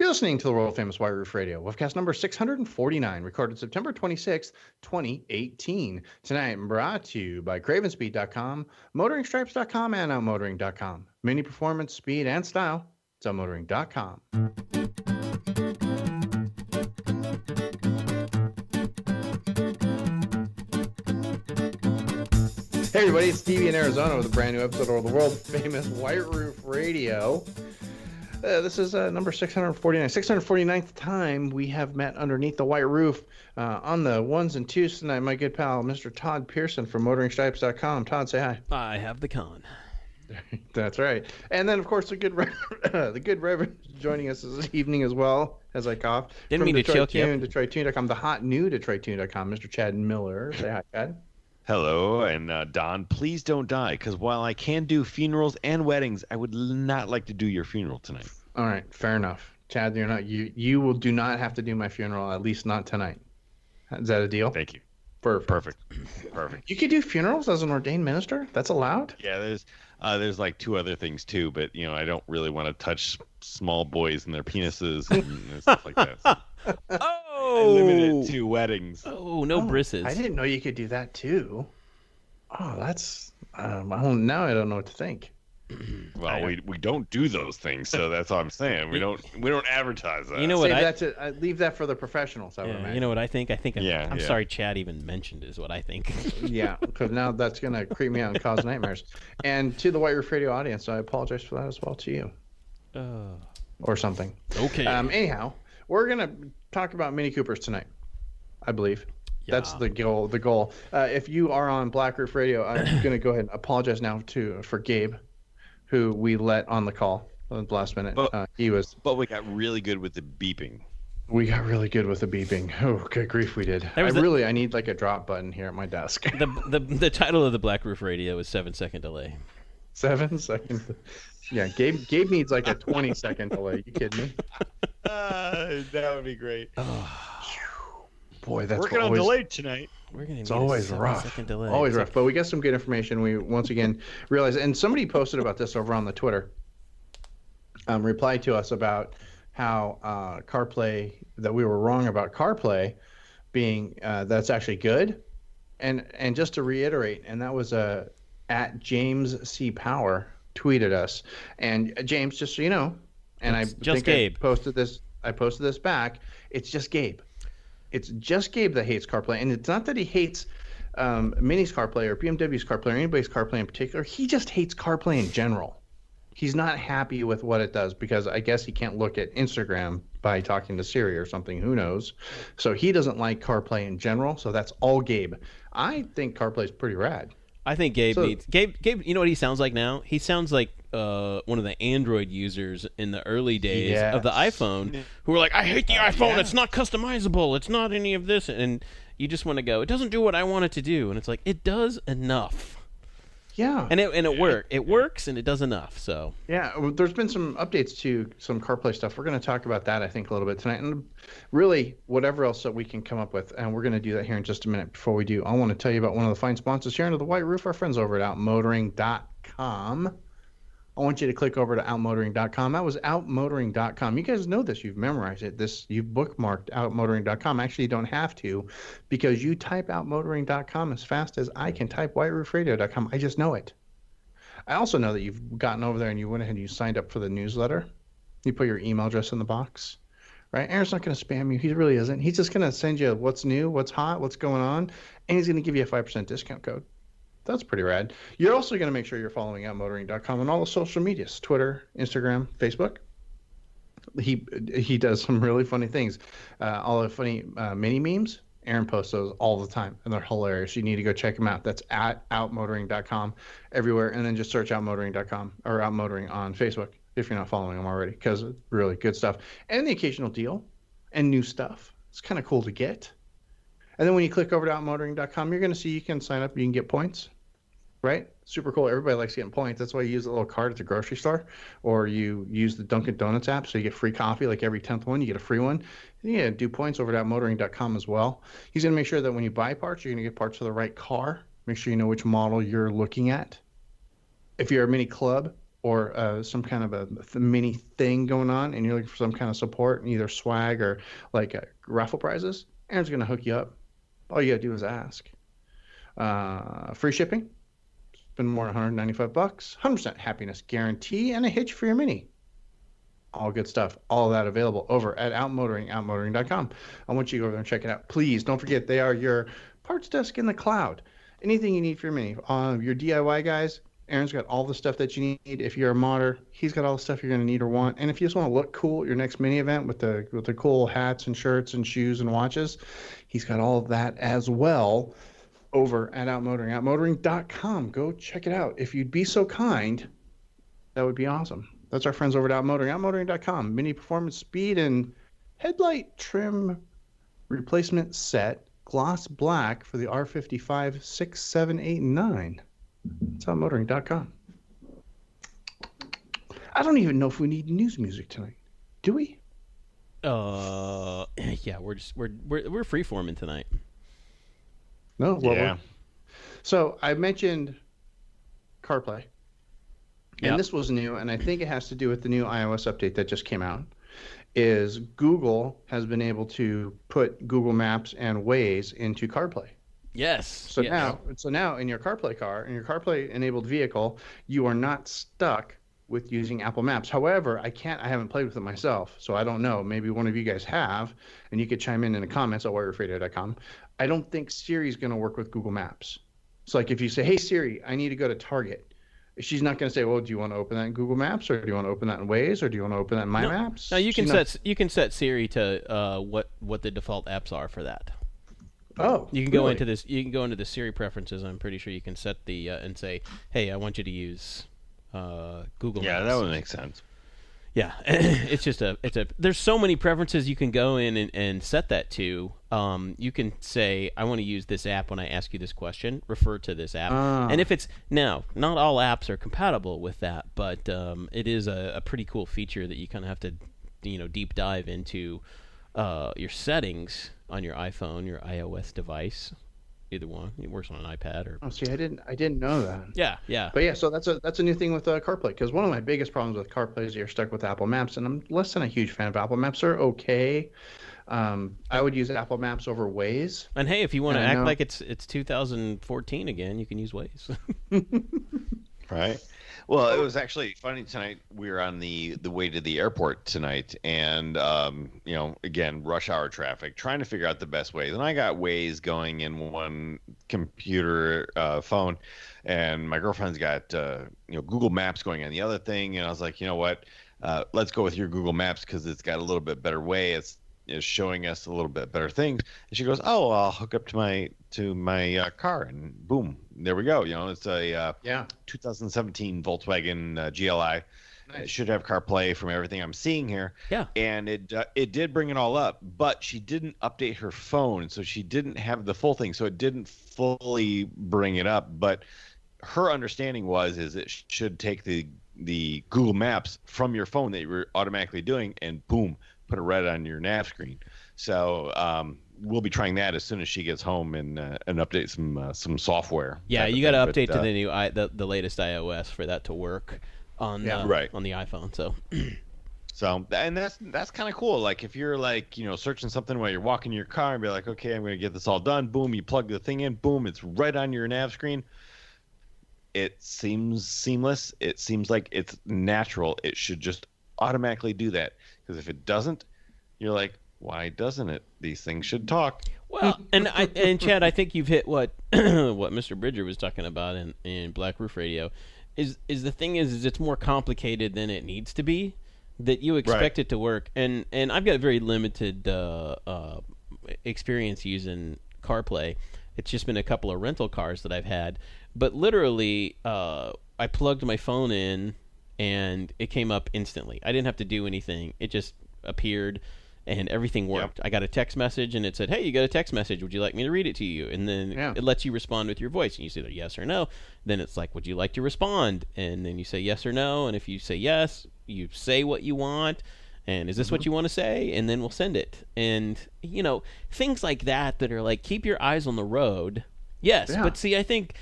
You're listening to the world famous White Roof Radio, Woofcast number 649, recorded September 26th, 2018. Tonight, brought to you by cravenspeed.com, motoringstripes.com, and outmotoring.com. Mini performance, speed, and style. It's outmotoring.com. Hey everybody, it's Stevie in Arizona with a brand new episode of the world famous White Roof Radio. This is number 649. 649th time we have met underneath the white roof on the ones and twos tonight. My good pal, Mr. Todd Pearson from motoringstripes.com. Todd, say hi. I have the con. That's right. And then, of course, the good Reverend joining us this evening as well, as I cough. Didn't mean to choke you. DetroitTune.com, the hot new DetroitTune.com, Mr. Chad Miller. Say hi, Chad. Hello, and Don, please don't die, because while I can do funerals and weddings, I would not like to do your funeral tonight. All right, fair enough. Chad, you do not have to do my funeral, at least not tonight. Is that a deal? Thank you. Perfect. You could do funerals as an ordained minister? That's allowed? Yeah, there's like two other things too, but I don't really want to touch small boys and their penises and stuff like that. So. Oh, I limited it to weddings. Oh, no brisses. I didn't know you could do that too. Oh, that's now I don't know what to think. Well, we don't do those things, so that's all I'm saying. We don't advertise that. You know what? I leave that for the professionals. You know what I think? I'm yeah. sorry, Chad even mentioned is what I think. Yeah, because now that's gonna creep me out and cause nightmares. And to the White Roof Radio audience, I apologize for that as well to you, or something. Okay. Anyhow, we're gonna talk about Mini Coopers tonight, I believe. Yeah. That's the goal. If you are on Black Roof Radio, I'm gonna go ahead and apologize now for Gabe, who we let on the call at the last minute. But we got really good with the beeping. Oh, good grief, we did. I need like a drop button here at my desk. The title of the Black Roof Radio is 7-second delay. 7 seconds? Yeah, Gabe needs like a 20-second delay. You kidding me? That would be great. Boy, that's working on delayed tonight. It's always rough. Delay. Always rough. But we got some good information. We once again realized, and somebody posted about this over on the Twitter. Replied to us about how CarPlay, that we were wrong about CarPlay being that's actually good, and just to reiterate, and that was at James C. Power tweeted us, and James, just so you know, and I posted this back. It's just Gabe. It's just Gabe that hates CarPlay, and it's not that he hates Mini's CarPlay or BMW's CarPlay or anybody's CarPlay in particular. He just hates CarPlay in general. He's not happy with what it does because I guess he can't look at Instagram by talking to Siri or something. Who knows? So he doesn't like CarPlay in general. So that's all Gabe. I think CarPlay is pretty rad. I think Gabe needs Gabe. You know what he sounds like now? He sounds like one of the Android users in the early days of the iPhone, who were like, "I hate the iPhone. Yeah. It's not customizable. It's not any of this." And you just want to go, "It doesn't do what I want it to do." And it's like, it does enough. Yeah. And it works. It works and it does enough. So yeah, there's been some updates to some CarPlay stuff. We're going to talk about that, I think, a little bit tonight, and really whatever else that we can come up with. And we're going to do that here in just a minute. Before we do, I want to tell you about one of the fine sponsors here under the White Roof, our friends over at outmotoring.com. I want you to click over to outmotoring.com. That was outmotoring.com. You guys know this. You've memorized it. You've bookmarked outmotoring.com. Actually, you don't have to, because you type outmotoring.com as fast as I can type whiteroofradio.com. I just know it. I also know that you've gotten over there and you went ahead and you signed up for the newsletter. You put your email address in the box, right? Aaron's not going to spam you. He really isn't. He's just going to send you what's new, what's hot, what's going on, and he's going to give you a 5% discount code. That's pretty rad. You're also going to make sure you're following outmotoring.com on all the social medias, Twitter, Instagram, Facebook. He does some really funny things. All the funny mini memes, Aaron posts those all the time, and they're hilarious. You need to go check them out. That's at outmotoring.com everywhere, and then just search outmotoring.com or outmotoring on Facebook if you're not following them already, because it's really good stuff. And the occasional deal and new stuff. It's kind of cool to get. And then when you click over to outmotoring.com, you're going to see you can sign up. You can get points. Right? Super cool. Everybody likes getting points. That's why you use a little card at the grocery store, or you use the Dunkin' Donuts app, so you get free coffee. Like every 10th one, you get a free one. Yeah, do points over at outmotoring.com as well. He's going to make sure that when you buy parts, you're going to get parts for the right car. Make sure you know which model you're looking at. If you're a Mini Club or some kind of a mini thing going on, and you're looking for some kind of support, either swag or like raffle prizes, Aaron's going to hook you up. All you got to do is ask. Free shipping. Spend more than $195. 100% happiness guarantee, and a hitch for your Mini. All good stuff. All of that available over at outmotoring.com. I want you to go over there and check it out. Please don't forget, they are your parts desk in the cloud. Anything you need for your Mini. Your DIY guys, Aaron's got all the stuff that you need. If you're a modder, he's got all the stuff you're going to need or want. And if you just want to look cool at your next mini event with the cool hats and shirts and shoes and watches, he's got all of that as well over at Outmotoring. Outmotoring.com. Go check it out. If you'd be so kind, that would be awesome. That's our friends over at Outmotoring. Outmotoring.com. Mini performance speed and headlight trim replacement set. Gloss black for the R55 6, 7, 8, and 9. That's Outmotoring.com. I don't even know if we need news music tonight. Do we? Yeah, we're freeforming tonight. No, well, yeah. So I mentioned CarPlay, and Yep. this was new, and I think it has to do with the new iOS update that just came out. Is Google has been able to put Google Maps and Waze into CarPlay. Yes. So now in your CarPlay car, in your CarPlay enabled vehicle, you are not stuck with using Apple Maps. However, I haven't played with it myself, so I don't know. Maybe one of you guys have, and you could chime in the comments at warriorradio.com. I don't think Siri's going to work with Google Maps. So like if you say, hey Siri, I need to go to Target, she's not going to say, well, do you want to open that in Google Maps, or do you want to open that in Waze, or do you want to open that in My Maps? No, you can set Siri to what the default apps are for that. Oh, you can go into this. You can go into the Siri preferences. I'm pretty sure you can set the and say, hey, I want you to use Google Maps. Yeah, that would make sense. Yeah, it's just there's so many preferences you can go in and set that to. You can say, I want to use this app when I ask you this question, refer to this app. And if it's, now, not all apps are compatible with that, but it is a pretty cool feature that you kind of have to, deep dive into your settings on your iPhone, your iOS device. Either one. It works on an iPad or. Oh, see, I didn't know that. Yeah. But yeah, so that's a new thing with CarPlay, because one of my biggest problems with CarPlay is you're stuck with Apple Maps, and I'm less than a huge fan of Apple Maps. They're okay. I would use Apple Maps over Waze. And hey, if you want to act like it's 2014 again, you can use Waze. Right. Well, it was actually funny tonight. We were on the way to the airport tonight, and again, rush hour traffic, trying to figure out the best ways. And I got Waze going in one computer phone, and my girlfriend's got Google Maps going on the other thing. And I was like, you know what? Let's go with your Google Maps because it's got a little bit better way. It's showing us a little bit better things. And she goes, "Oh, I'll hook up to my car," and boom, there we go. It's a 2017 Volkswagen GLI. Nice. It should have CarPlay from everything I'm seeing here. Yeah, and it did bring it all up, but she didn't update her phone, so she didn't have the full thing, so it didn't fully bring it up. But her understanding is it should take the Google Maps from your phone that you were automatically doing, and boom, put it right on your nav screen. So we'll be trying that as soon as she gets home and update some software. Yeah, you got to update to the new the latest iOS for that to work on the iPhone. So and that's kind of cool. Like if you're searching something while you're walking your car and be like, okay, I'm going to get this all done. Boom, you plug the thing in. Boom, it's right on your nav screen. It seems seamless. It seems like it's natural. It should just automatically do that. Because if it doesn't, you're like, why doesn't it? These things should talk. Well, and Chad, I think you've hit what what Mr. Bridger was talking about in Black Roof Radio. Is the thing is it's more complicated than it needs to be. That you expect it to work, and I've got very limited experience using CarPlay. It's just been a couple of rental cars that I've had, but literally, I plugged my phone in. And it came up instantly. I didn't have to do anything. It just appeared, and everything worked. Yep. I got a text message, and it said, hey, you got a text message. Would you like me to read it to you? And then it lets you respond with your voice. And you say yes or no. Then it's like, would you like to respond? And then you say yes or no. And if you say yes, you say what you want. And is this what you want to say? And then we'll send it. And, things like that are like, keep your eyes on the road Yes, Yeah. but see, I think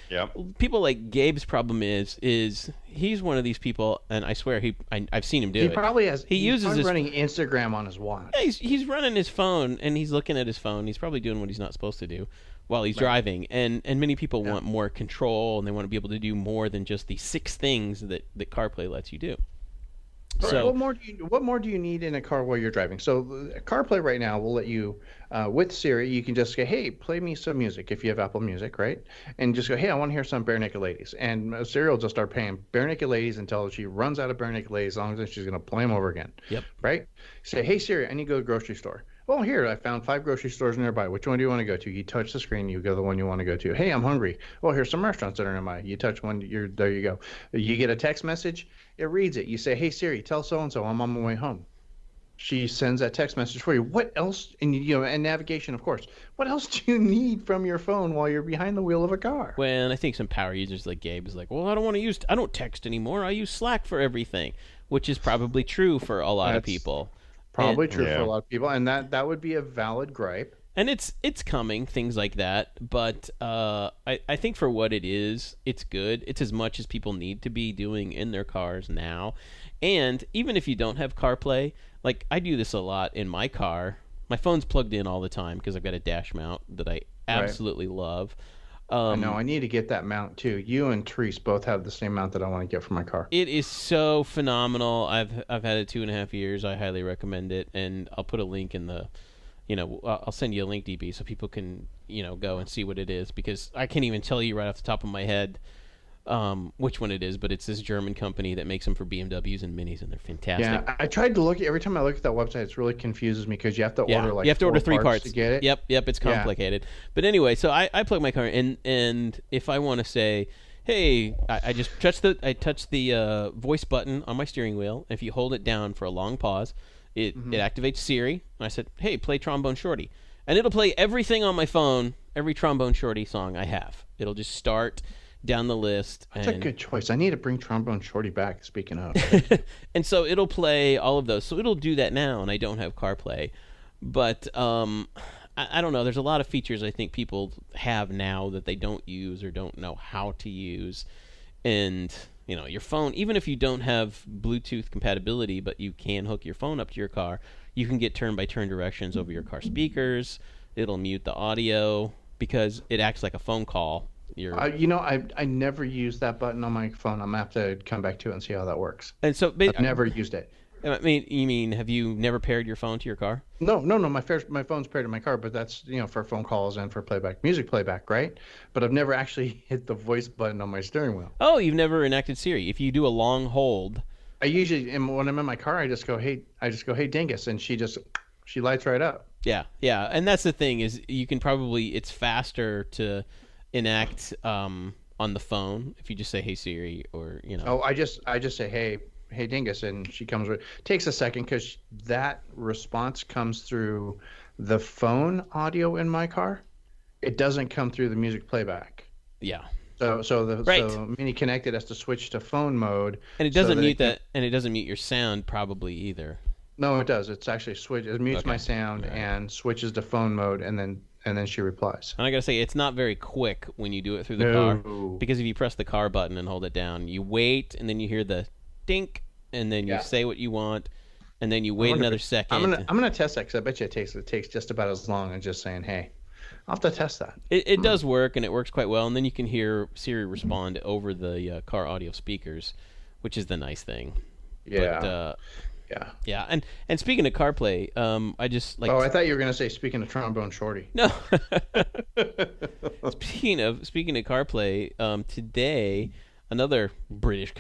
people like Gabe's problem is he's one of these people, and I swear I've seen him do it. He probably has. He uses his running Instagram on his watch. Yeah, he's running his phone and he's looking at his phone. He's probably doing what he's not supposed to do while he's driving. And many people want more control and they want to be able to do more than just the 6 things that CarPlay lets you do. So what more do you need in a car while you're driving? So CarPlay right now will let you with Siri, you can just say, hey, play me some music if you have Apple Music, right? And just go, hey, I want to hear some Bare Naked Ladies. And Siri will just start playing Bare Naked Ladies until she runs out of Bare Naked Ladies, as long as she's going to play them over again. Yep. Right? Say, hey, Siri, I need to go to the grocery store. Well, here, I found 5 grocery stores nearby. Which one do you want to go to? You touch the screen, you go to the one you want to go to. Hey, I'm hungry. Well, here's some restaurants that are nearby. You touch one, there you go. You get a text message, it reads it. You say, hey, Siri, tell so-and-so I'm on my way home. She sends that text message for you. What else? And navigation, of course. What else do you need from your phone while you're behind the wheel of a car? Well, and I think some power users like Gabe is like, well, I don't text anymore. I use Slack for everything, which is probably true for a lot of people. Probably true for a lot of people, and that would be a valid gripe. And it's coming, things like that. But I think for what it is, it's good. It's as much as people need to be doing in their cars now. And even if you don't have CarPlay, like I do this a lot in my car. My phone's plugged in all the time because I've got a dash mount that I absolutely love. I know. I need to get that mount too. You and Therese both have the same mount that I want to get for my car. It is so phenomenal. I've had it 2.5 years. I highly recommend it, and I'll put a link in the, I'll send you a link, DB, so people can go and see what it is, because I can't even tell you right off the top of my head which one it is, but it's this German company that makes them for BMWs and Minis, and they're fantastic. Yeah, I tried to look. Every time I look at that website, it really confuses me because you have to order you have to order 3 parts to get it. Yep, it's complicated. Yeah. But anyway, so I plug my car in, and if I want to say, hey, I just touch the voice button on my steering wheel. If you hold it down for a long pause, it activates Siri. And I said, hey, play Trombone Shorty, and it'll play everything on my phone, every Trombone Shorty song I have. It'll just start down the list. That's a good choice. I need to bring Trombone Shorty back, speaking of. And so it'll play all of those. So it'll do that now, and I don't have CarPlay. But I don't know. There's a lot of features I think people have now that they don't use or don't know how to use. And, your phone, even if you don't have Bluetooth compatibility, but you can hook your phone up to your car, you can get turn-by-turn directions over your car speakers. It'll mute the audio because it acts like a phone call. I never used that button on my phone. I'm gonna have to come back to it and see how that works. And so, I've never used it. I mean, you mean have you never paired your phone to your car? No. My phone's paired to my car, but that's for phone calls and for music playback, right? But I've never actually hit the voice button on my steering wheel. Oh, you've never enacted Siri. If you do a long hold, I usually, when I'm in my car, I just go, hey, dingus, and she lights right up. Yeah, and that's the thing is you can probably it's faster to enact on the phone if you just say hey Siri or Oh, I just say hey dingus, and she comes with. Takes a second because that response comes through the phone audio in my car. It doesn't come through the music playback. Yeah. So Mini Connected has to switch to phone mode, and it doesn't mute that, and it doesn't mute your sound probably either. No, it does. It's actually it mutes my sound and switches to phone mode, and then she replies. And I gotta say, it's not very quick when you do it through the car, because if you press the car button and hold it down, you wait, and then you hear the dink, and then you say what you want, and then you wait another second. I'm gonna test that because I bet you it takes just about as long as just saying hey. I'll have to test that. It does work, and it works quite well, and then you can hear Siri respond over the car audio speakers, which is the nice thing. Yeah. But, yeah, and speaking of CarPlay, I just like. Oh, I thought you were gonna say speaking of Trombone Shorty. No. Speaking of CarPlay, today another British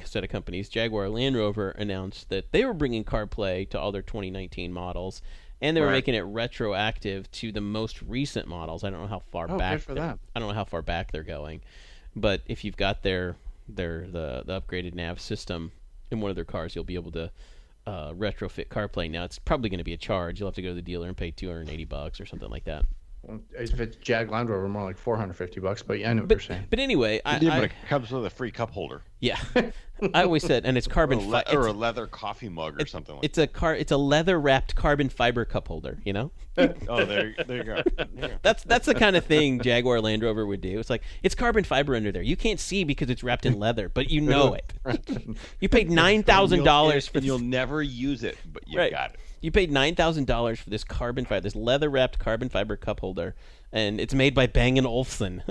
set of companies, Jaguar Land Rover, announced that they were bringing CarPlay to all their 2019 models, and they were making it retroactive to the most recent models. I don't know how far back. Good for them. I don't know how far back they're going, but if you've got the upgraded nav system in one of their cars, you'll be able to retrofit CarPlay. Now it's probably going to be a charge. You'll have to go to the dealer and pay $280 or something like that. Well, if it's Jag Land Rover, more like $450. But yeah, I know what you're saying. But anyway, but it comes with a free cup holder. Yeah, I always said, and it's carbon or a leather coffee mug or something like that. It's a leather wrapped carbon fiber cup holder. You know. Oh, there you go. That's the kind of thing Jaguar Land Rover would do. It's like it's carbon fiber under there. You can't see because it's wrapped in leather, but you know it. You paid $9,000 for. You'll never use it, but you got it. You paid $9,000 for this carbon fiber, this leather wrapped carbon fiber cup holder, and it's made by Bang & Olufsen.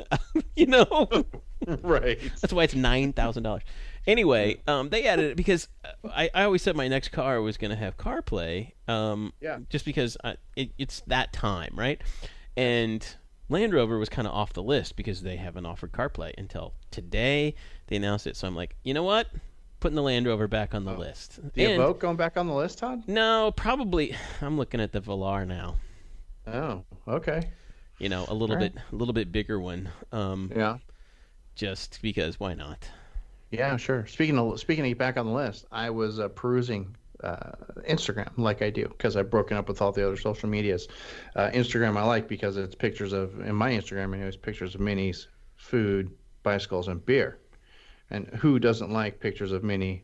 You know. Right. That's why it's $9,000. Anyway, they added it because I always said my next car was going to have CarPlay. Just because it's that time, right? And Land Rover was kind of off the list because they haven't offered CarPlay until today. They announced it, so I'm like, you know what? Putting the Land Rover back on the list. The Evoque going back on the list, Todd? No, probably. I'm looking at the Velar now. Oh, okay. You know, a little bit bigger one. Just because, why not? Yeah, sure. Speaking of back on the list, I was perusing Instagram like I do because I've broken up with all the other social medias. Instagram I like because it's pictures of, in my Instagram anyways, pictures of minis, food, bicycles, and beer. And who doesn't like pictures of minis,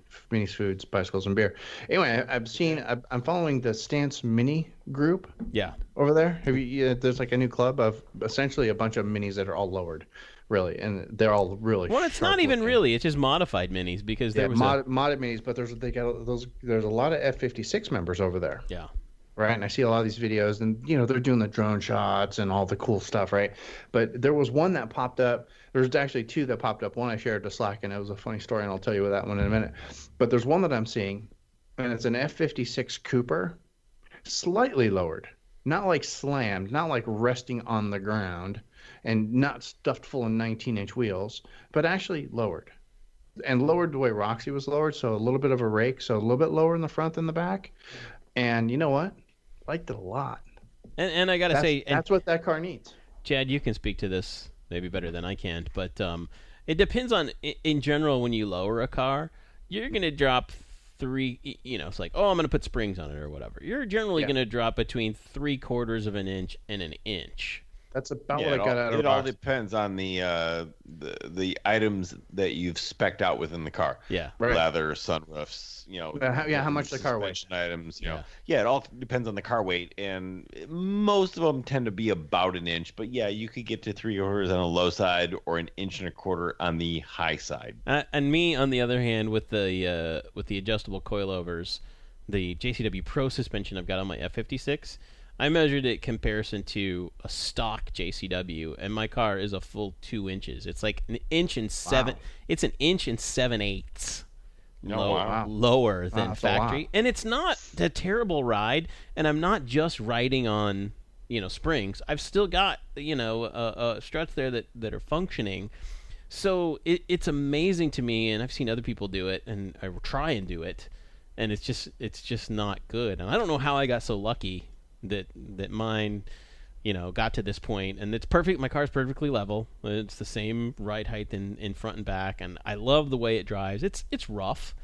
foods, bicycles, and beer? Anyway, I'm following the Stance Mini group. Yeah. Over there, there's like a new club of essentially a bunch of minis that are all lowered, really, and they're all really. Well, it's not even really; it's just modified minis because there was modded minis, but there's a lot of F-56 members over there. Yeah. Right, and I see a lot of these videos, and they're doing the drone shots and all the cool stuff, right? But there was one that popped up. There's actually two that popped up. One I shared to Slack, and it was a funny story, and I'll tell you about that one in a minute. But there's one that I'm seeing, and it's an F-56 Cooper, slightly lowered, not like slammed, not like resting on the ground, and not stuffed full of 19-inch wheels, but actually lowered, and lowered the way Roxy was lowered, so a little bit of a rake, so a little bit lower in the front than the back. And you know what? Liked it a lot. And I gotta say, that's what that car needs. Chad, you can speak to this maybe better than I can, but it depends on. In general, when you lower a car, you're gonna drop three. It's like, oh, I'm gonna put springs on it or whatever. You're generally gonna drop between 3/4 of an inch and an inch. That's about what I got out of it. All depends on the items that you've spec'd out within the car. Yeah, right. Leather, sunroofs, how much the car weighs. Items, it all depends on the car weight, and most of them tend to be about an inch. But yeah, you could get to 3/4 on the low side or an 1.25 on the high side. And me, on the other hand, with the adjustable coilovers, the JCW Pro suspension I've got on my F-56. I measured it in comparison to a stock JCW, and my car is a full 2 inches. It's like an inch and seven. Wow. It's an inch and 7/8 lower than factory, and it's not a terrible ride. And I'm not just riding on springs. I've still got struts there that are functioning. So it's amazing to me, and I've seen other people do it, and I try and do it, and it's just not good. And I don't know how I got so lucky that mine, got to this point, and it's perfect. My car's perfectly level. It's the same ride height in front and back, and I love the way it drives. It's rough.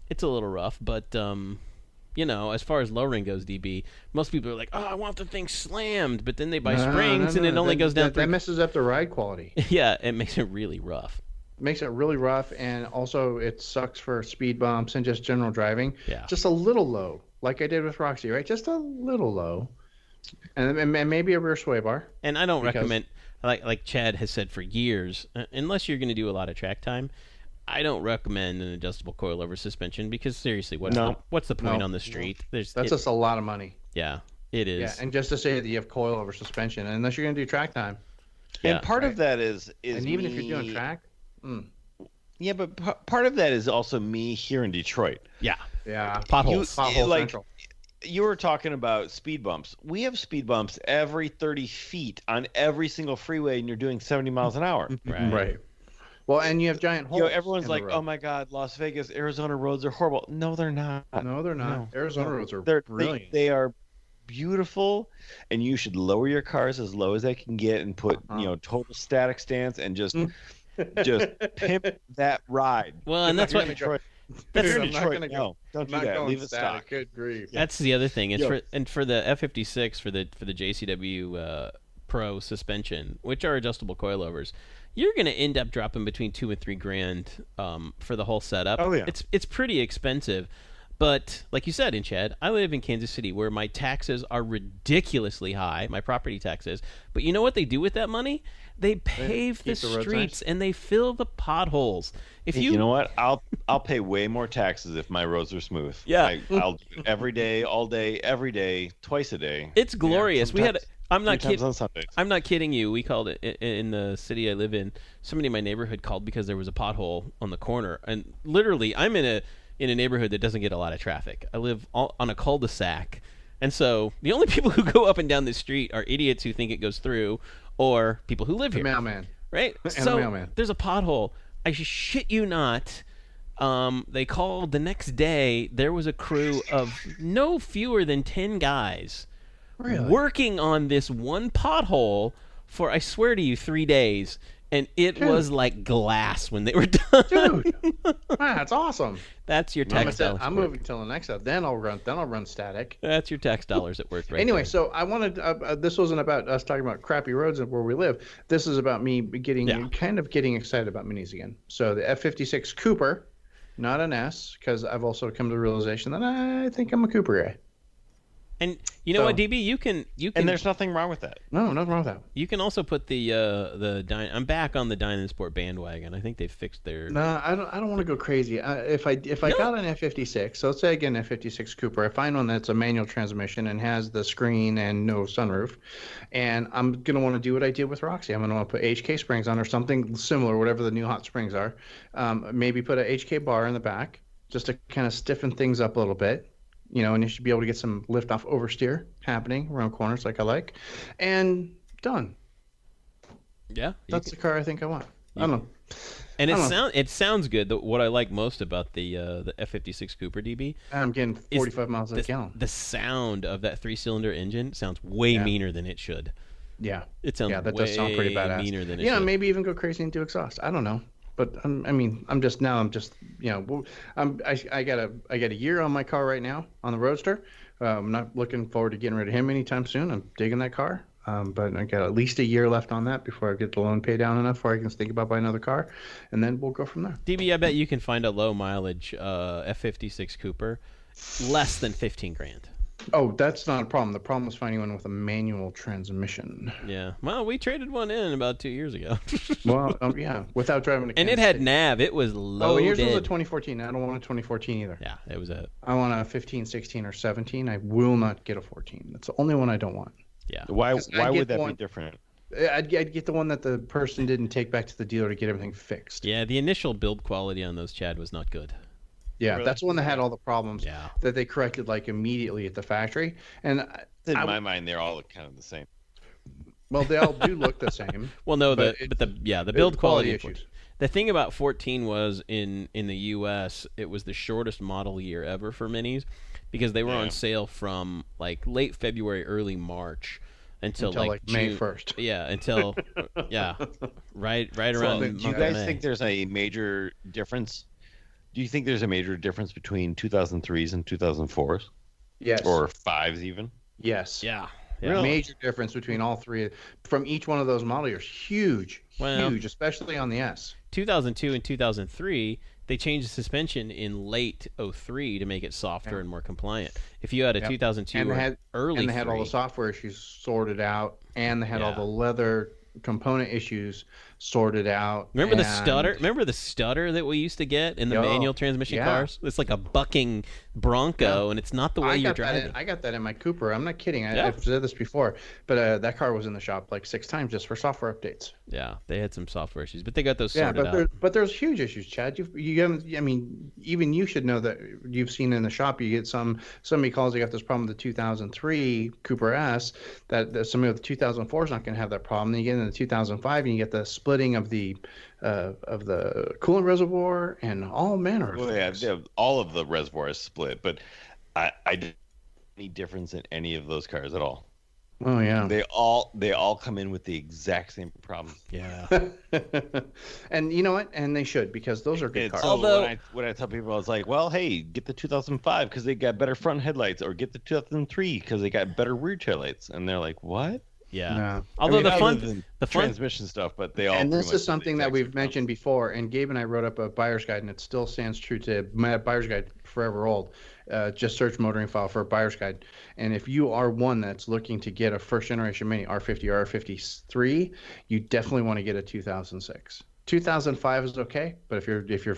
It's a little rough, but as far as lowering goes, DB, most people are like, oh, I want the thing slammed, but then they buy springs, and it only goes down. That messes up the ride quality. Yeah, it makes it really rough. Makes it really rough, and also it sucks for speed bumps and just general driving. Yeah. Just a little low, like I did with Roxy, right? Just a little low, and maybe a rear sway bar. And I don't recommend, like Chad has said for years, unless you're going to do a lot of track time, I don't recommend an adjustable coilover suspension because seriously, what's the point on the street? That's just a lot of money. Yeah, it is. Yeah, and just to say that you have coilover suspension, unless you're going to do track time. And part of that is and even if you're doing track. Yeah, but part of that is also me here in Detroit. Yeah. Potholes central. You were talking about speed bumps. We have speed bumps every 30 feet on every single freeway, and you're doing 70 miles an hour. Right. Well, and you have giant holes. Everyone's like, "Oh my God, Las Vegas, Arizona roads are horrible." No, they're not. No, they're not. No. Arizona roads are brilliant. They are beautiful, and you should lower your cars as low as they can get and put total static stance and just pimp that ride. Well, and that's what Detroit. No, don't do that. Leave it stock. Good grief. That's the other thing. It's for the F-56 for the JCW Pro suspension, which are adjustable coilovers, you're going to end up dropping between $2,000 and $3,000 for the whole setup. Oh, yeah. It's pretty expensive. But like you said, in Chad, I live in Kansas City where my taxes are ridiculously high, my property taxes. But you know what they do with that money? They pave the streets and they fill the potholes. You know what? I'll pay way more taxes if my roads are smooth. Yeah. I'll do it every day, all day, every day, twice a day. It's glorious. Yeah, I'm not kidding. On Sundays. I'm not kidding you. We called it in the city I live in. Somebody in my neighborhood called because there was a pothole on the corner, and literally, I'm in a neighborhood that doesn't get a lot of traffic. I live on a cul-de-sac, and so the only people who go up and down the street are idiots who think it goes through, or people who live here. The mailman. Right? And so the mailman. There's a pothole. I shit you not. They called the next day. There was a crew of no fewer than 10 guys working on this one pothole for, I swear to you, 3 days. And it was like glass when they were done. Dude, that's awesome. That's your tax dollars. I'm moving till the next up. Then I'll run static. That's your tax dollars at work, right? Anyway, there. So I wanted. This wasn't about us talking about crappy roads and where we live. This is about me getting excited about minis again. So the F56 Cooper, not an S, because I've also come to the realization that I think I'm a Cooper guy. And you know what, DB, you can. And there's nothing wrong with that. No, nothing wrong with that. You can also put I'm back on the Dynasport bandwagon. I think they fixed their. No, I don't want to go crazy. If I got an F56, so let's say again F56 Cooper, I find one that's a manual transmission and has the screen and no sunroof, and I'm gonna want to do what I did with Roxy. I'm gonna want to put HK springs on or something similar, whatever the new hot springs are. Maybe put a HK bar in the back just to kind of stiffen things up a little bit. And you should be able to get some lift off oversteer happening around corners like I like. And done. Yeah. That's the car I think I want. I don't know. And it sounds good. What I like most about the F56 Cooper, DB, I'm getting 45 miles a gallon. The sound of that 3-cylinder engine sounds way meaner than it should. Yeah. It sounds that does sound pretty badass. Meaner than it should. Maybe even go crazy and do exhaust. I don't know. But I got a year on my car right now on the Roadster. I'm not looking forward to getting rid of him anytime soon. I'm digging that car. But I got at least a year left on that before I get the loan paid down enough before I can think about buying another car, and then we'll go from there. DB, I bet you can find a low mileage F56 Cooper less than $15,000. Oh, that's not a problem. The problem was finding one with a manual transmission. Yeah. Well, we traded one in about 2 years ago. Well, without driving. And it had nav. It was loaded. Yours was a 2014. I don't want a 2014 either. Yeah, it was I want a 15, 16, or 17. I will not get a 14. That's the only one I don't want. Yeah. Why would that be different? I'd get the one that the person didn't take back to the dealer to get everything fixed. Yeah, the initial build quality on those, Chad, was not good. Yeah, really? That's the one that had all the problems that they corrected immediately at the factory. And in my mind, they're all kind of the same. Well, they all do look the same. Well, no, the build quality issues. The thing about 14 was in the U.S., it was the shortest model year ever for minis because they were on sale from late February, early March until May 1st. Yeah, until right around. Do you guys think there's a major difference? Do you think there's a major difference between 2003s and 2004s? Yes. Or 5s even? Yes. Yeah. Really? Major difference between all three from each one of those model years. Huge, especially on the S. 2002 and 2003, they changed the suspension in late 03 to make it softer and more compliant. If you had a 2002 and they had all the software issues sorted out, and they had all the leather component issues sorted out. Remember the stutter? Remember the stutter that we used to get in the manual transmission cars? It's like a bucking Bronco, and it's not the way you're driving. I got that in my Cooper. I'm not kidding. I've said this before, but that car was in the shop 6 times just for software updates. Yeah, they had some software issues, but they got those sorted out. But there's huge issues, Chad. You haven't. I mean, even you should know that you've seen in the shop. You get somebody calls. You got this problem with the 2003 Cooper S. That somebody with the 2004 is not going to have that problem. Then you get into the 2005 and you get the splitting of the coolant reservoir and all manner of things. Yeah, all of the reservoir is split, but I didn't see any difference in any of those cars at all. Oh yeah, they all come in with the exact same problem. Yeah, and you know what? And they should, because those are good cars. Although when I tell people, I was like, well, hey, get the 2005 because they got better front headlights, or get the 2003 because they got better rear taillights, and they're like, what? Yeah. No. Although the fun fun transmission stuff, but they all. And this pretty much is something that we've mentioned before. And Gabe and I wrote up a buyer's guide, and it still stands true to my buyer's guide, forever old. Just search motoring file for a buyer's guide. And if you are one that's looking to get a first generation Mini R50 or R53, you definitely want to get a 2006. 2005 is okay, but if you're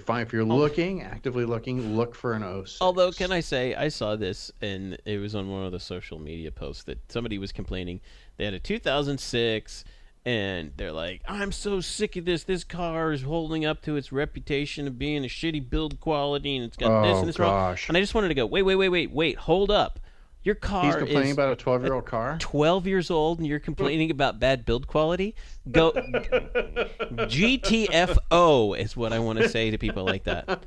actively looking, look for an 06. Although, can I say, I saw this, and it was on one of the social media posts that somebody was complaining. They had a 2006, and they're like, I'm so sick of this. This car is holding up to its reputation of being a shitty build quality, and it's got this and this wrong. And I just wanted to go, wait, hold up. Your car He's complaining about a 12-year-old car? 12 years old, and you're complaining about bad build quality? Go GTFO is what I want to say to people like that.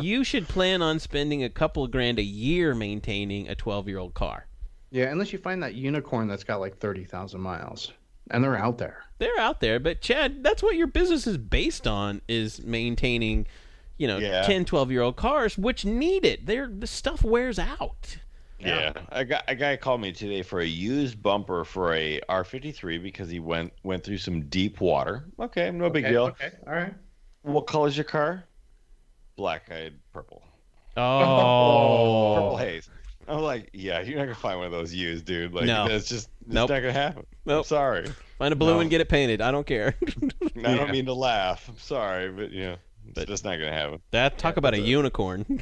You should plan on spending a couple of grand a year maintaining a 12-year-old car. Yeah, unless you find that unicorn that's got like 30,000 miles. And they're out there. They're out there, but Chad, that's what your business is based on, is maintaining, 10, 12-year-old cars, which need it. The stuff wears out. Yeah, a guy called me today for a used bumper for a R53 because he went through some deep water. Okay, no big deal. Okay, all right. What color is your car? Black-eyed purple. Oh. Purple haze. I'm like, yeah, you're not gonna find one of those used, dude. Like, no. It's not gonna happen. Nope. I'm sorry. Find a blue and get it painted. I don't care. I don't mean to laugh. I'm sorry, but it's just not gonna happen. Talk about a unicorn.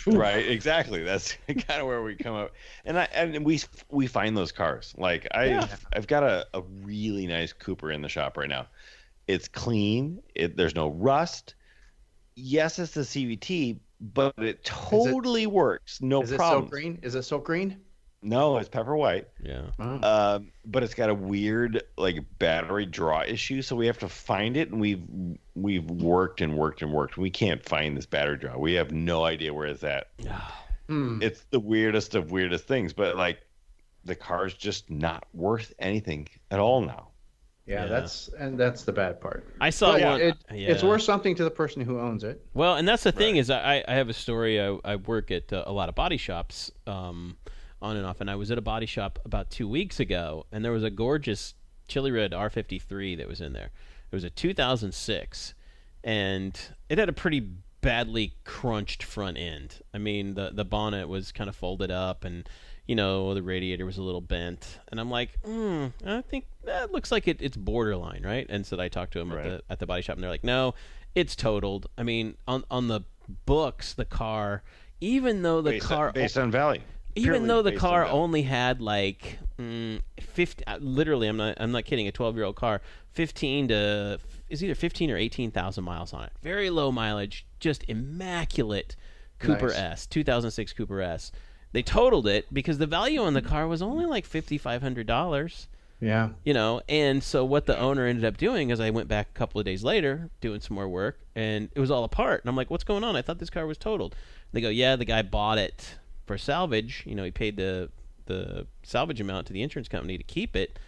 Right, exactly. That's kind of where we come up, and we find those cars. Like I've got a really nice Cooper in the shop right now. It's clean. There's no rust. Yes, it's the CVT, but it totally works. No problem. Is it silk green? Is it silk green? No, it's pepper white. Yeah. Oh. But it's got a weird battery draw issue, so we have to find it, and we've worked and worked and worked. We can't find this battery draw. We have no idea where it's at. It's the weirdest of weirdest things, but the car's just not worth anything at all now. Yeah, that's the bad part. I saw one. It's worth something to the person who owns it. Well, and that's the thing is I have a story. I work at a lot of body shops on and off, and I was at a body shop about 2 weeks ago, and there was a gorgeous chili red R53 that was in there. It was a 2006, and it had a pretty badly crunched front end. I mean, the bonnet was kind of folded up, and the radiator was a little bent, and I'm like, I think that looks like it's borderline, right? And so I talked to them at the body shop, and they're like, no, it's totaled. I mean, on the books, the car, even though the car based on value. Even though the car only had 50, literally, I'm not kidding, a 12-year-old car, 15 to is either 15 or 18,000 miles on it. Very low mileage, just immaculate Cooper S, 2006 Cooper S. They totaled it because the value on the car was only $5,500. Yeah. And so what the owner ended up doing is I went back a couple of days later doing some more work, and it was all apart. And I'm like, what's going on? I thought this car was totaled. They go, yeah, the guy bought it for salvage. He paid the salvage amount to the insurance company to keep it.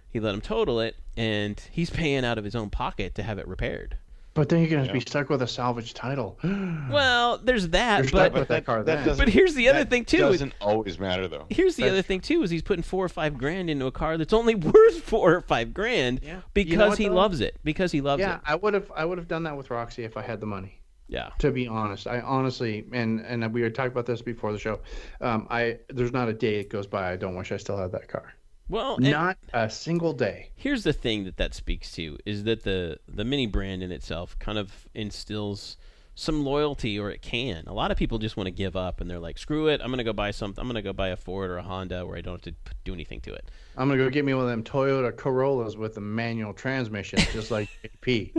He let him total it, and he's paying out of his own pocket to have it repaired. But then you're going to be stuck with a salvage title. Well, there's that. But here's the other thing, too. It doesn't always matter, though. Here's the other thing, too, is he's putting $4 or $5 into a car that's only worth $4 or $5 because he loves it. Because he loves it. Yeah, I would have done that with Roxy if I had the money. Yeah. To be honest, I honestly, and we were talking about this before the show. There's not a day it goes by I don't wish I still had that car. Well, not a single day. Here's the thing that speaks to is that the Mini brand in itself kind of instills some loyalty, or it can. A lot of people just want to give up, and they're like, "Screw it! I'm gonna go buy something. I'm gonna go buy a Ford or a Honda where I don't have to do anything to it. I'm gonna go get me one of them Toyota Corollas with a manual transmission, just like JP."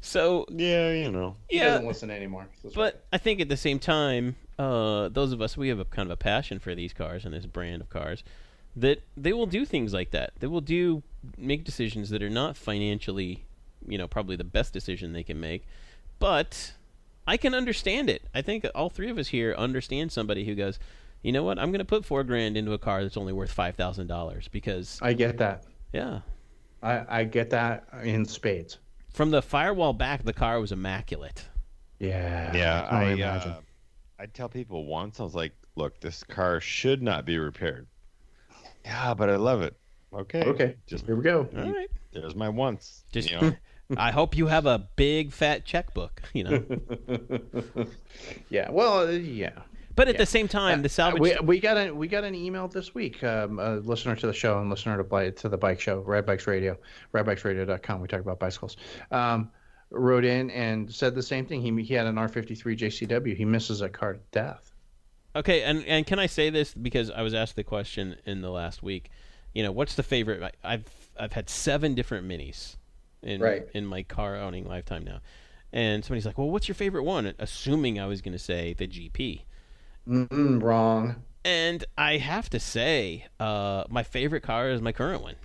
So yeah, he doesn't listen anymore. But I think at the same time, those of us, we have a kind of a passion for these cars and this brand of cars, that they will do things like that. They will make decisions that are not financially, probably the best decision they can make. But I can understand it. I think all three of us here understand somebody who goes, you know what, I'm going to put $4,000 into a car that's only worth $5,000 because... I get that. Yeah. I get that in spades. From the firewall back, the car was immaculate. Yeah. Yeah, I tell people once, I was like, look, this car should not be repaired. Yeah, but I love it. Okay. Just here we go. All right. There's my once. Just, I hope you have a big fat checkbook. Yeah. Well, yeah. But at the same time, the salvage. We got an email this week. A listener to the show and listener to the bike show, Ride Bikes Radio, ridebikesradio.com. We talk about bicycles. Wrote in and said the same thing. He had an R53 JCW. He misses a car to death. Okay, and can I say this because I was asked the question in the last week? What's the favorite? I've had 7 different minis in my car owning lifetime now, and somebody's like, "Well, what's your favorite one?" Assuming I was going to say the GP. Wrong. And I have to say, my favorite car is my current one.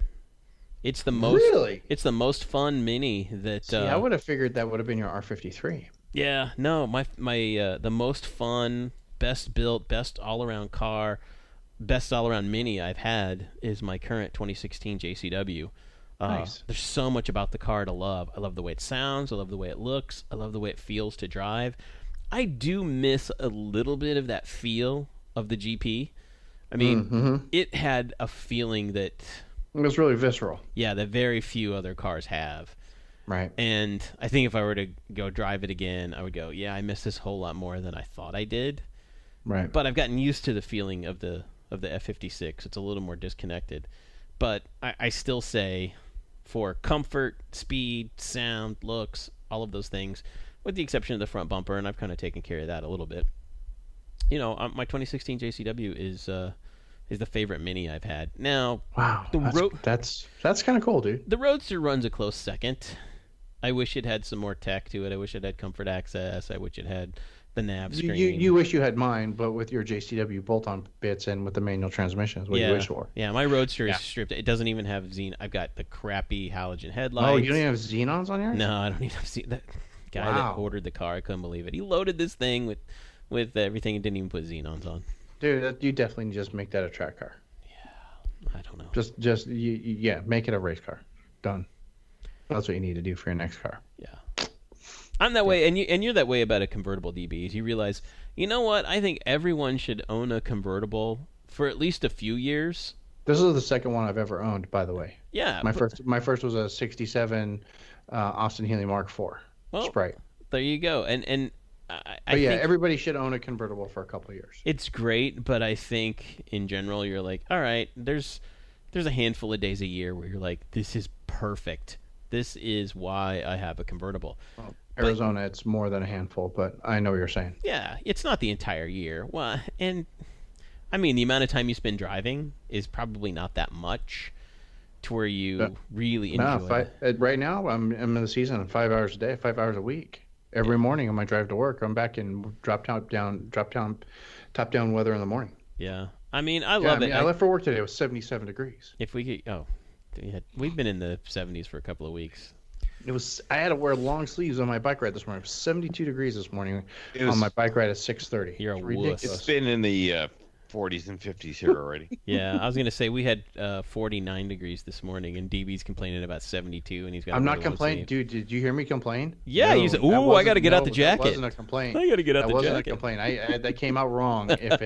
It's the most It's the most fun mini that. See, I would have figured that would have been your R53. Yeah, no, my the most fun, best built, best all around car, best all around mini I've had is my current 2016 JCW. Nice. There's so much about the car to love. I love the way it sounds. I love the way it looks. I love the way it feels to drive. I do miss a little bit of that feel of the GP. I mean, it had a feeling that... It was really visceral. Yeah, that very few other cars have. Right. And I think if I were to go drive it again, I would go, yeah, I miss this whole lot more than I thought I did. Right. But I've gotten used to the feeling of the F56. It's a little more disconnected. But I still say, for comfort, speed, sound, looks, all of those things, with the exception of the front bumper, and I've kind of taken care of that a little bit. My 2016 JCW is the favorite mini I've had. Now, wow, that's kind of cool, dude. The Roadster runs a close second. I wish it had some more tech to it. I wish it had comfort access. I wish it had the nav screen. You wish you had mine, but with your JCW bolt-on bits and with the manual transmission is what you wish for. Yeah, my Roadster is stripped. It doesn't even have xenon. I've got the crappy halogen headlights. Oh, you don't even have xenons on yours? No, I don't even have xenon. That guy that ordered the car, I couldn't believe it. He loaded this thing with everything and didn't even put xenons on. Dude, you definitely just make that a track car. Yeah, I don't know. Just make it a race car. Done. That's what you need to do for your next car. Yeah. I'm that way, and you're that way about a convertible DBs. You realize, you know what? I think everyone should own a convertible for at least a few years. This is the second one I've ever owned, by the way. Yeah. My first was a '67 Austin Healey Mark IV Sprite. There you go. And I think everybody should own a convertible for a couple of years. It's great, but I think in general you're like, all right, there's a handful of days a year where you're like, this is perfect. This is why I have a convertible. Well, Arizona, it's more than a handful, but I know what you're saying. Yeah, it's not the entire year. Well, and I mean, the amount of time you spend driving is probably not that much to where you really enjoy it. Right now, I'm in the season 5 hours a day, 5 hours a week. Every morning on my drive to work, I'm back in top down weather in the morning. Yeah, I mean, I love it. I left for work today. It was 77 degrees. If we could, we've been in the 70s for a couple of weeks. I had to wear long sleeves on my bike ride this morning. It was 72 degrees this morning on my bike ride at 6:30. You're ridiculous. It's been in the 40s and 50s here already. Yeah, I was gonna say we had 49 degrees this morning, and DB's complaining about 72, and he's got. I'm not complaining, dude. Did you hear me complain? Yeah, you said, "Ooh, I got to get out the jacket." That wasn't a complaint. I got to get out the jacket. That wasn't a complaint. That came out wrong. If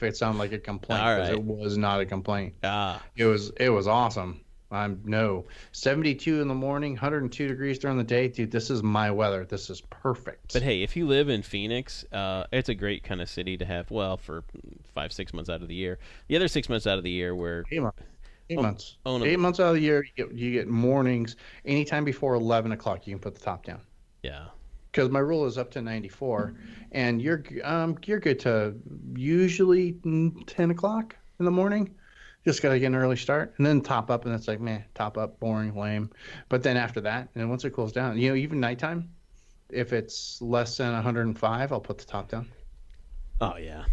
it sounded like a complaint, because it was not a complaint. It was awesome. 72 in the morning, 102 degrees during the day, dude. This is my weather. This is perfect. But hey, if you live in Phoenix, it's a great kind of city to have. Well, for 5-6 months out of the year. The other 6 months out of the year, where 8 months. 8 months out of the year, you get mornings. Anytime before 11 o'clock, you can put the top down. Yeah. Because my rule is up to 94, and you're good to usually 10 o'clock in the morning. Just got to get an early start, and then top up, and it's like, meh, top up, boring, lame. But then after that, and once it cools down, even nighttime, if it's less than 105, I'll put the top down. Oh, yeah.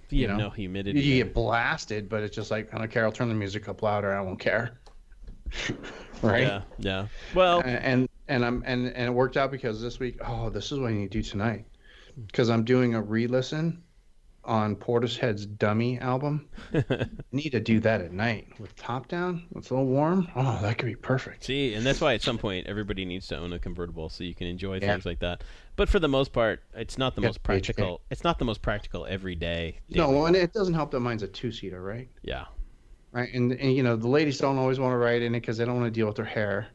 You have no humidity. You get blasted, but it's just like, I don't care. I'll turn the music up louder. I won't care. Right? Yeah. Well, and it worked out because this week, this is what I need to do tonight. Because I'm doing a re-listen on Portishead's Dummy album. I need to do that at night with top down. It's a little warm. Oh, that could be perfect. See, and that's why at some point everybody needs to own a convertible so you can enjoy things like that. But for the most part, it's not the most practical. It's not the most practical every day. No, and it doesn't help that mine's a 2-seater, right? Yeah. Right. And you know, the ladies don't always want to ride in it because they don't want to deal with their hair.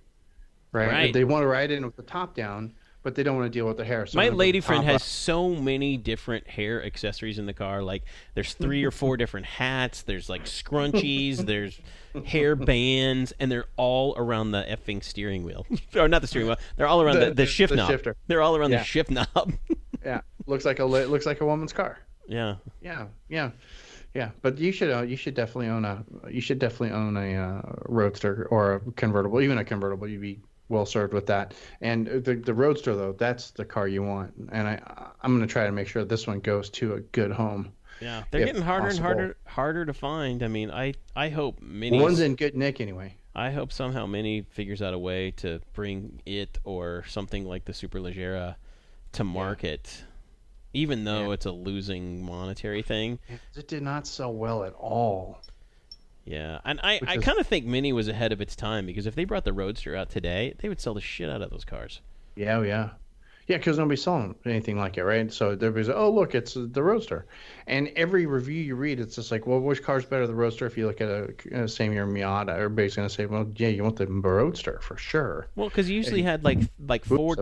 Right. They want to ride in with the top down, but they don't want to deal with the hair. So my lady friend has so many different hair accessories in the car. Like there's 3 or 4 different hats. There's like scrunchies. There's hair bands, and they're all around the effing steering wheel. Or not the steering wheel. They're all around the shift knob. Shifter. They're all around the shift knob. Yeah. Looks like a woman's car. Yeah. Yeah, but you should definitely own a Roadster or a convertible. Even a convertible, you'd be well served with that. And the Roadster, though, that's the car you want. And I'm going to try to make sure this one goes to a good home. Yeah, they're getting harder and harder to find. I mean, I hope Mini. One's in good nick anyway. I hope somehow Mini figures out a way to bring it or something like the Superleggera to market. Even though it's a losing monetary thing. It did not sell well at all. Yeah, and I kind of think Mini was ahead of its time, because if they brought the Roadster out today, they would sell the shit out of those cars. Yeah, because nobody's selling anything like it, right? So everybody's like, oh, look, it's the Roadster. And every review you read, it's just like, well, which car's better, the Roadster? If you look at a same year Miata, everybody's going to say, well, yeah, you want the Roadster for sure. Well, because you usually had like four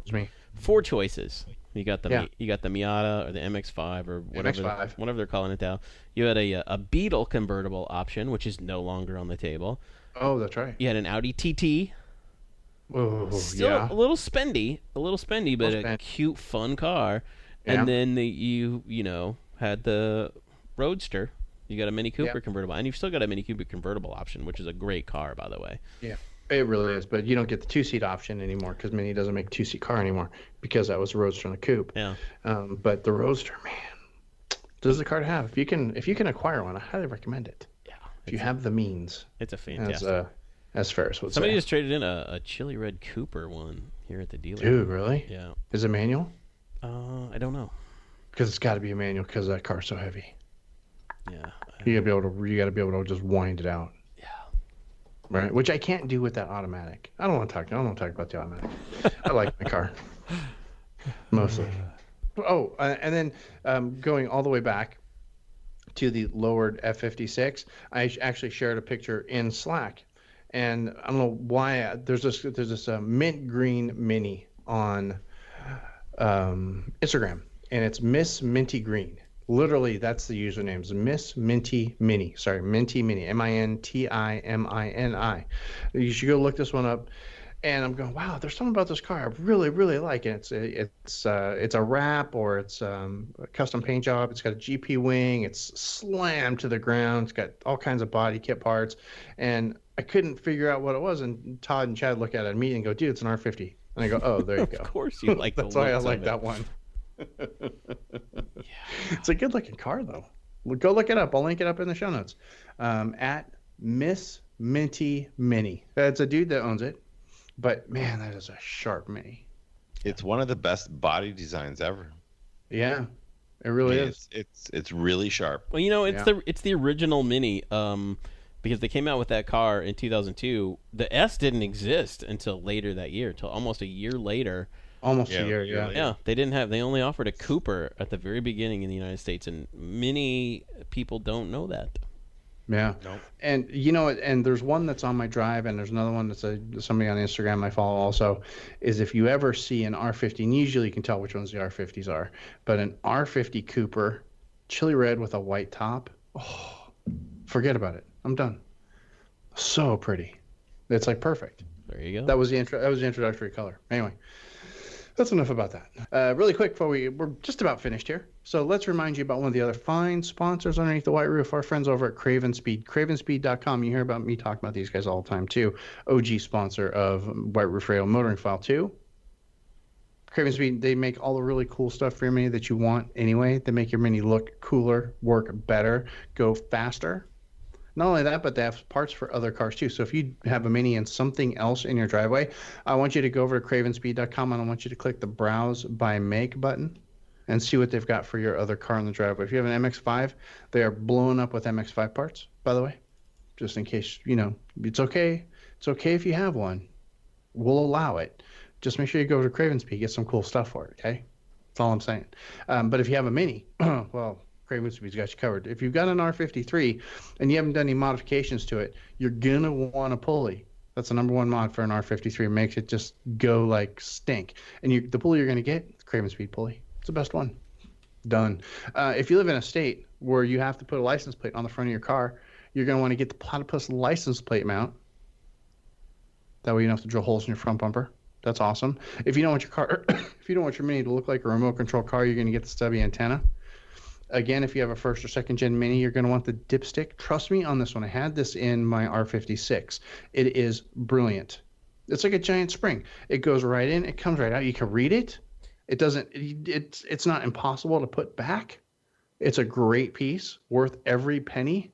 choices. You got the Miata or the MX-5 or whatever they're calling it now. You had a Beetle convertible option, which is no longer on the table. Oh, that's right. You had an Audi TT. Oh, Still a little spendy, but a cute, fun car. Yeah. And then you had the Roadster. You got a Mini Cooper convertible, and you've still got a Mini Cooper convertible option, which is a great car, by the way. Yeah. It really is, but you don't get the 2-seat option anymore because Mini doesn't make 2-seat car anymore because that was the Roadster and the Coupe. Yeah. But the Roadster, man, does the car to have. If you can acquire one, I highly recommend it. Yeah. If you have the means. It's a fantastic. As Ferris would say. Somebody just traded in a chili red Cooper one here at the dealer. Dude, really? Yeah. Is it manual? I don't know. Because it's got to be a manual because that car's so heavy. Yeah. You got to be able to just wind it out. Right, which I can't do with that automatic. I don't want to talk about the automatic. I like my car mostly. Oh, and then going all the way back to the lowered F56, I actually shared a picture in Slack, and I don't know why there's this mint green Mini on Instagram, and it's Miss Minty Green. Literally, that's the username. It's Miss Minty Mini. Sorry, Minty Mini. MINTIMINI. You should go look this one up. And I'm going, wow, there's something about this car I really, really like it. It's a wrap, or it's a custom paint job. It's got a GP wing. It's slammed to the ground. It's got all kinds of body kit parts. And I couldn't figure out what it was. And Todd and Chad look at it and me and go, dude, it's an R50. And I go, oh, there you go. Of course you like That's why I like that one. It's a good looking car though. Go look it up. I'll link it up in the show notes. At Miss Minty Mini. It's a dude that owns it, but man, that is a sharp Mini. It's one of the best body designs ever. Yeah, it really is. It's really sharp. Well, it's the original Mini. Because they came out with that car in 2002. The S didn't exist until later that year, until almost a year later. Almost a year, yeah. Yeah, they only offered a Cooper at the very beginning in the United States, and many people don't know that. Yeah. Nope. And and there's one that's on my drive, and there's another one that's somebody on Instagram I follow also, is if you ever see an R50, and usually you can tell which ones the R50s are, but an R50 Cooper, chili red with a white top, forget about it. I'm done. So pretty. It's like perfect. There you go. That was the introductory color. Anyway. That's enough about that. Really quick before we're just about finished here. So let's remind you about one of the other fine sponsors underneath the white roof, our friends over at Craven Speed. CravenSpeed.com. You hear about me talking about these guys all the time too. OG sponsor of White Roof Radio Motoring File 2. Craven Speed, they make all the really cool stuff for your Mini that you want anyway. They make your Mini look cooler, work better, go faster. Not only that, but they have parts for other cars too. So if you have a Mini and something else in your driveway, I want you to go over to cravenspeed.com and I want you to click the Browse by Make button and see what they've got for your other car in the driveway. If you have an MX-5, they are blowing up with MX-5 parts, by the way, just in case, it's okay. It's okay if you have one. We'll allow it. Just make sure you go over to Craven Speed, get some cool stuff for it, okay? That's all I'm saying. But if you have a Mini, well, Craven Speed's got you covered. If you've got an R53 and you haven't done any modifications to it, you're going to want a pulley. That's the number one mod for an R53. It makes it just go like stink. And the pulley you're going to get, the Craven Speed pulley. It's the best one. Done. If you live in a state where you have to put a license plate on the front of your car, you're going to want to get the platypus license plate mount. That way you don't have to drill holes in your front bumper. That's awesome. If you don't want your car, if you don't want your Mini to look like a remote control car, you're going to get the stubby antenna. Again, if you have a first or second gen Mini, you're going to want the dipstick. Trust me on this one. I had this in my R56. It is brilliant. It's like a giant spring. It goes right in. It comes right out. You can read it. It doesn't. It's not impossible to put back. It's a great piece, worth every penny.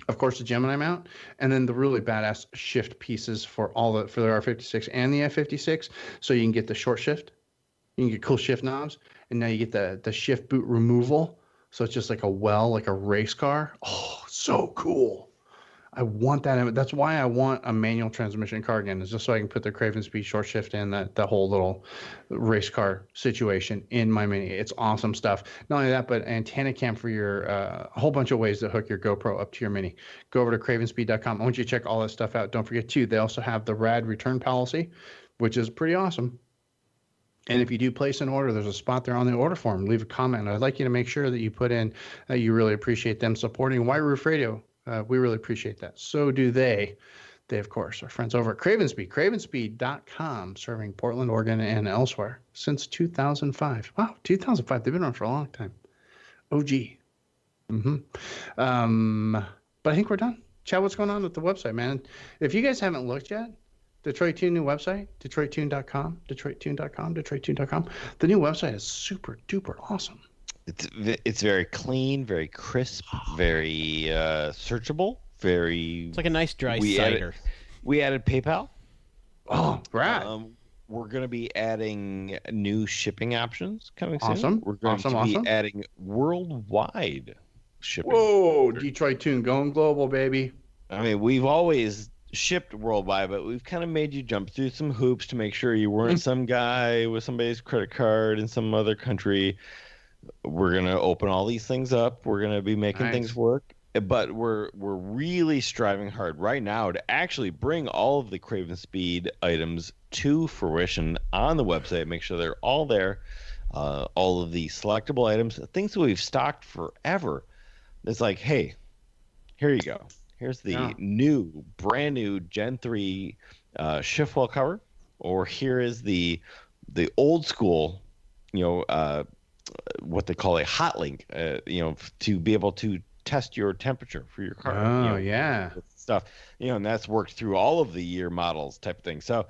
Of course, the Gemini mount, and then the really badass shift pieces for the R56 and the F56. So you can get the short shift, you can get cool shift knobs, and now you get the shift boot removal. So it's just like like a race car. Oh, so cool! I want that. That's why I want a manual transmission car again, is just so I can put the Craven Speed short shift in the whole little race car situation in my Mini. It's awesome stuff. Not only that, but antenna cam for your a whole bunch of ways to hook your GoPro up to your Mini. Go over to cravenspeed.com. I want you to check all that stuff out. Don't forget too, they also have the rad return policy, which is pretty awesome. And if you do place an order, there's a spot there on the order form. Leave a comment. I'd like you to make sure that you put in that you really appreciate them supporting White Roof Radio. We really appreciate that. So do they. They, of course, are friends over at Craven Speed, cravenspeed.com, serving Portland, Oregon, and elsewhere since 2005. Wow, 2005. They've been around for a long time. OG. But I think we're done. Chad, what's going on with the website, man? If you guys haven't looked yet, Detroit Tune new website, DetroitTune.com, DetroitTune.com. The new website is super duper awesome. It's very clean, very crisp, very searchable, very. It's like a nice dry cider. We added PayPal. Oh, right. We're going to be adding new shipping options coming soon. Awesome. We're going to be adding worldwide shipping. Whoa, Detroit Tune going global, baby. I mean, we've always shipped worldwide, but we've kind of made you jump through some hoops to make sure you weren't some guy with somebody's credit card in some other country. We're going to open all these things up. We're going to be making things work. But we're really striving hard right now to actually bring all of the Craven Speed items to fruition on the website. Make sure they're all there. All of the selectable items, things that we've stocked forever. It's like, hey, here you go. Here's the brand new Gen 3 shift well cover. Or here is the old school, what they call a hot link, to be able to test your temperature for your car. Oh, stuff, and that's worked through all of the year models type of thing. So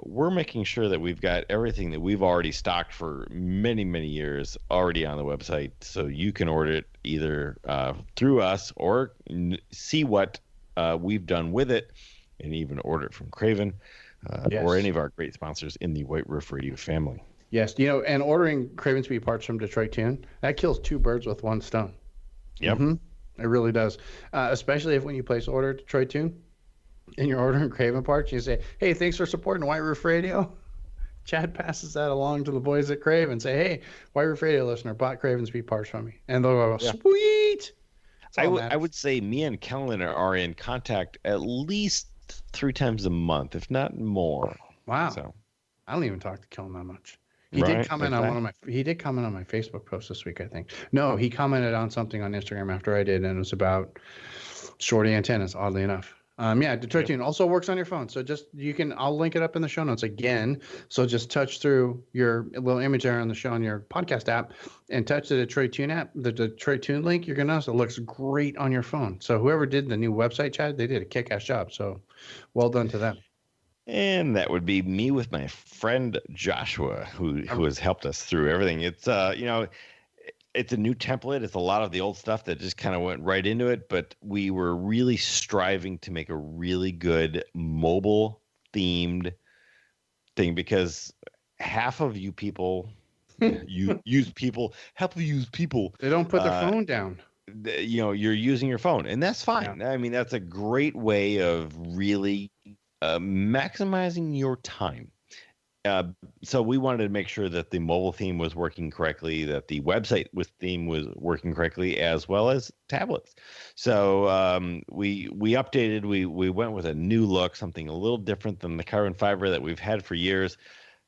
we're making sure that we've got everything that we've already stocked for many, many years already on the website. So you can order it either through us or see what we've done with it and even order it from Craven or any of our great sponsors in the White Roof Radio family. Yes, and ordering Craven Speed parts from Detroit Tune, that kills two birds with one stone. Yep. It really does. Especially if when you place an order at Detroit Tune and you're ordering Craven parts, you say, hey, thanks for supporting White Roof Radio. Chad passes that along to the boys at Craven and say, hey, White Roof Radio listener bought Craven Speed parts from me. And they'll go, sweet. I would say me and Kellen are in contact at least 3 times a month, if not more. Wow. So I don't even talk to Kellen that much. He did comment on my Facebook post this week, I think. No, he commented on something on Instagram after I did, and it was about shorty antennas, oddly enough. Detroit Tune also works on your phone. So I'll link it up in the show notes again. So just touch through your little image there on the show on your podcast app and touch the Detroit Tune app, the Detroit Tune link. You're going to notice it looks great on your phone. So whoever did the new website, Chad, they did a kick-ass job. So well done to them. And that would be me with my friend Joshua, who has helped us through everything. It's it's a new template. It's a lot of the old stuff that just kind of went right into it. But we were really striving to make a really good mobile themed thing, because half of you people help you use people. They don't put their phone down. You're using your phone, and that's fine. Yeah. I mean, that's a great way of really maximizing your time. So we wanted to make sure that the mobile theme was working correctly, that the website theme was working correctly, as well as tablets. So we updated. We went with a new look, something a little different than the carbon fiber that we've had for years,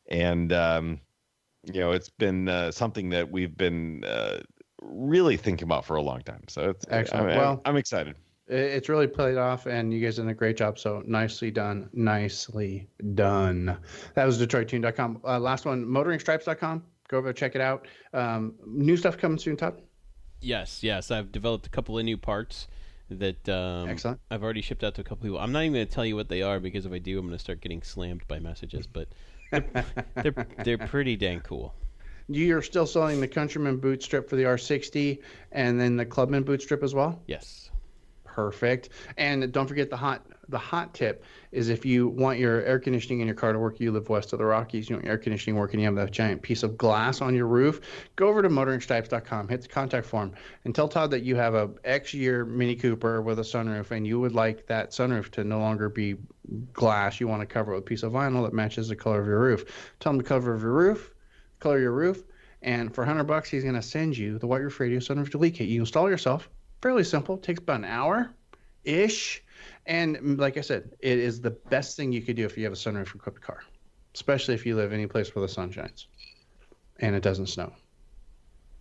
and it's been something that we've been really thinking about for a long time. So it's excellent. I'm excited. It's really played off, and you guys did a great job. So nicely done. Nicely done. That was DetroitTune.com. Last one, motoringstripes.com. Go over there, check it out. New stuff coming soon, Todd? Yes. I've developed a couple of new parts that excellent. I've already shipped out to a couple people. I'm not even going to tell you what they are, because if I do, I'm going to start getting slammed by messages. But they're pretty dang cool. You're still selling the Countryman boot strip for the R60, and then the Clubman boot strip as well? Yes. Perfect. And don't forget the hot tip is, if you want your air conditioning in your car to work, you live west of the Rockies, you want your air conditioning working, you have that giant piece of glass on your roof, go over to motoringstripes.com, hit the contact form, and tell Todd that you have a X-year Mini Cooper with a sunroof, and you would like that sunroof to no longer be glass. You want to cover it with a piece of vinyl that matches the color of your roof. Tell him the color of your roof, and for $100, he's going to send you the White Roof Radio Sunroof Delete Kit. You install it yourself. Fairly simple. Takes about an hour-ish. And like I said, it is the best thing you could do if you have a sunroof-equipped car, especially if you live any place where the sun shines and it doesn't snow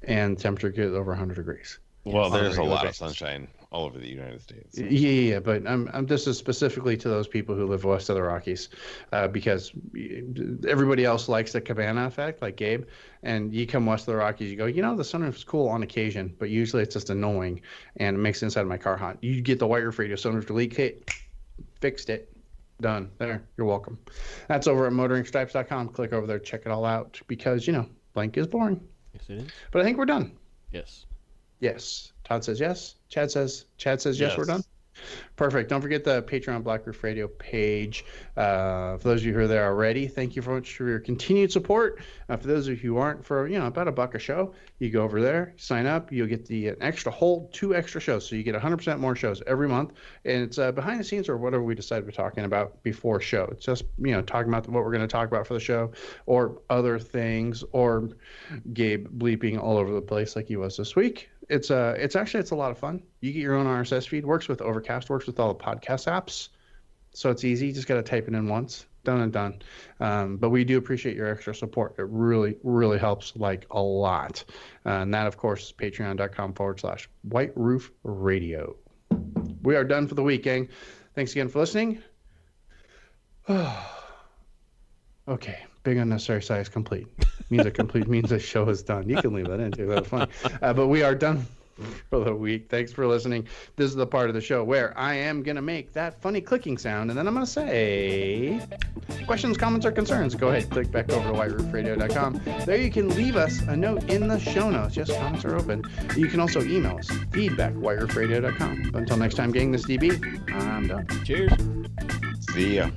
and temperature gets over 100 degrees. Well, there's a lot of sunshine all over the United States. So. Yeah, but this is specifically to those people who live west of the Rockies, because everybody else likes the cabana effect, like Gabe, and you come west of the Rockies, you go, the sunroof is cool on occasion, but usually it's just annoying, and it makes the inside of my car hot. You get the White Roof Radio Sunroof Delete Kit, fixed it, done. There, you're welcome. That's over at motoringstripes.com. Click over there, check it all out, because, blank is boring. Yes, it is. But I think we're done. Yes. Todd says yes. Chad says yes. We're done. Perfect. Don't forget the Patreon Black Roof Radio page. For those of you who are there already, thank you very much for your continued support. For those of you who aren't, for about $1 a show, you go over there, sign up. You'll get the two extra shows, so you get 100% more shows every month. And it's behind the scenes, or whatever we decide we're talking about before show. It's just talking about what we're going to talk about for the show, or other things, or Gabe bleeping all over the place like he was this week. It's a lot of fun. You get your own RSS feed. Works with Overcast. Works with all the podcast apps. So it's easy. You just got to type it in once. Done and done. But we do appreciate your extra support. It really, really helps, a lot. And that, of course, is patreon.com/White Roof Radio. We are done for the week, gang. Thanks again for listening. Okay. Big unnecessary size complete. Means the show is done. You can leave that in too. That was funny. But we are done for the week. Thanks for listening. This is the part of the show where I am going to make that funny clicking sound, and then I'm going to say questions, comments, or concerns. Go ahead, click back over to whiteroofradio.com. There you can leave us a note in the show notes. Yes, comments are open. You can also email us, feedback@whiteroofradio.com. But until next time, gang, this is DB. I'm done. Cheers. See ya.